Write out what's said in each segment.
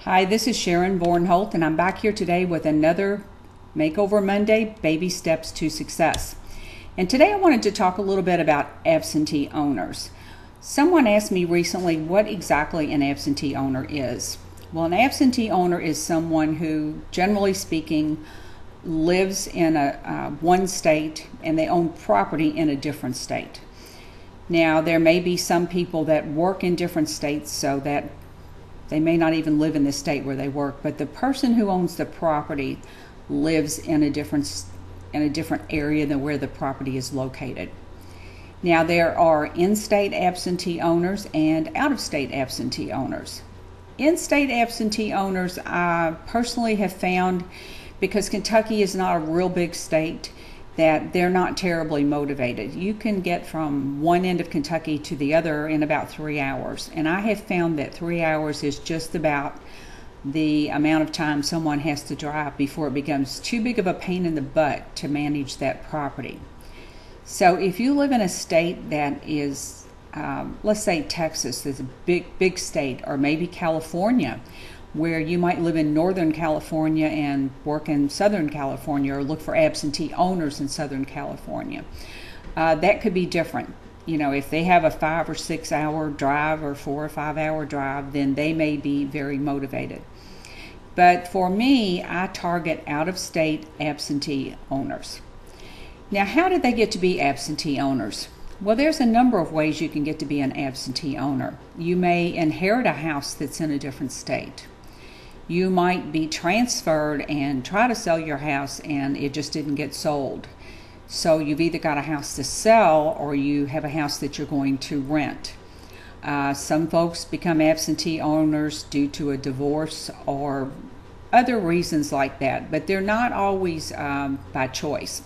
Hi, this is Sharon Vornholt, and I'm back here today with another Makeover Monday, Baby Steps to Success. And today I wanted to talk a little bit about absentee owners. Someone asked me recently what exactly an absentee owner is. Well, an absentee owner is someone who, generally speaking, lives in one state and they own property in a different state. Now, there may be some people that work in different states so that they may not even live in the state where they work, but the person who owns the property lives in a different area than where the property is located. Now, there are in-state absentee owners and out-of-state absentee owners. In-state absentee owners, I personally have found, because Kentucky is not a real big state, that they're not terribly motivated. You can get from one end of Kentucky to the other in about 3 hours. And I have found that 3 hours is just about the amount of time someone has to drive before it becomes too big of a pain in the butt to manage that property. So if you live in a state that is, let's say Texas is a big state, or maybe California, where you might live in Northern California and work in Southern California, or look for absentee owners in Southern California. That could be different. You know, if they have a 5 or 6 hour drive or 4 or 5 hour drive, then they may be very motivated. But for me, I target out-of-state absentee owners. Now, how did they get to be absentee owners? Well, there's a number of ways you can get to be an absentee owner. You may inherit a house that's in a different state. You might be transferred and try to sell your house and it just didn't get sold. So you've either got a house to sell or you have a house that you're going to rent. Some folks become absentee owners due to a divorce or other reasons like that, but they're not always by choice.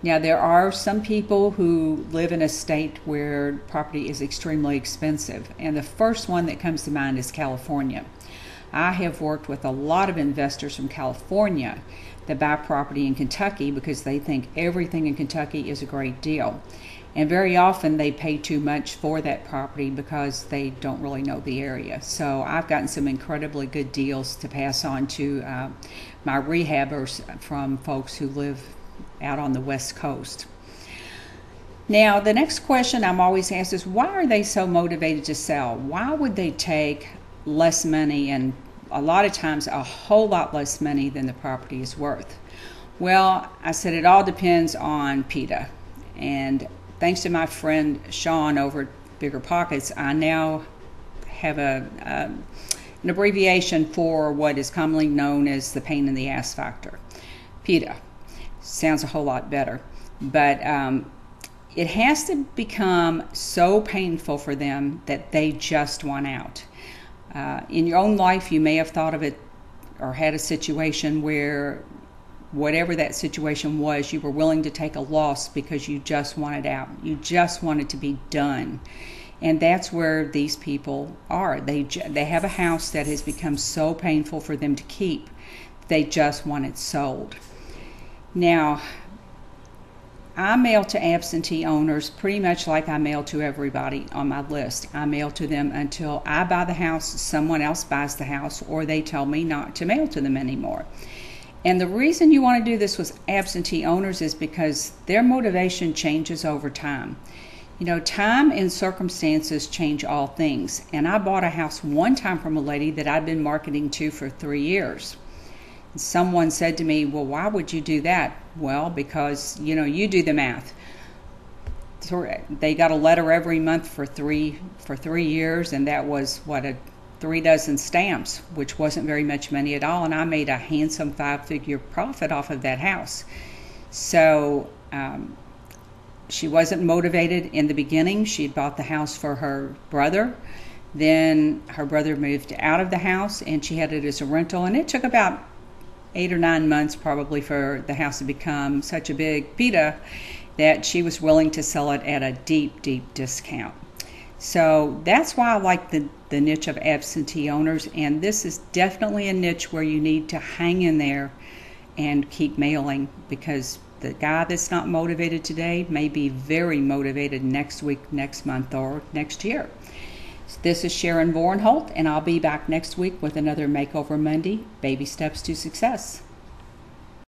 Now, there are some people who live in a state where property is extremely expensive, and the first one that comes to mind is California. I have worked with a lot of investors from California that buy property in Kentucky because they think everything in Kentucky is a great deal. And very often they pay too much for that property because they don't really know the area. So I've gotten some incredibly good deals to pass on to my rehabbers from folks who live out on the West Coast. Now, the next question I'm always asked is, why are they so motivated to sell? Why would they take less money, and a lot of times a whole lot less money than the property is worth? Well, I said it all depends on PETA. And thanks to my friend Sharon over at Bigger Pockets, I now have an abbreviation for what is commonly known as the pain in the ass factor. PETA. Sounds a whole lot better. But it has to become so painful for them that they just want out. In your own life, you may have thought of it or had a situation where whatever that situation was, you were willing to take a loss because you just wanted out. You just wanted to be done. And that's where these people are. They have a house that has become so painful for them to keep. They just want it sold. Now, I mail to absentee owners pretty much like I mail to everybody on my list. I mail to them until I buy the house, someone else buys the house, or they tell me not to mail to them anymore. And the reason you want to do this with absentee owners is because their motivation changes over time. You know, time and circumstances change all things. And I bought a house one time from a lady that I'd been marketing to for 3 years. Someone said to me, well, why would you do that? Well, because, you know, you do the math. They got a letter every month for 3 years, and that was, what, 3 dozen stamps, which wasn't very much money at all, and I made a handsome 5-figure profit off of that house. So she wasn't motivated in the beginning. She had bought the house for her brother. Then her brother moved out of the house, and she had it as a rental, and it took about 8 or 9 months probably for the house to become such a big PETA that she was willing to sell it at a deep, deep discount. So that's why I like the niche of absentee owners, and this is definitely a niche where you need to hang in there and keep mailing, because the guy that's not motivated today may be very motivated next week, next month, or next year. This is Sharon Vornholt, and I'll be back next week with another Makeover Monday, Baby Steps to Success.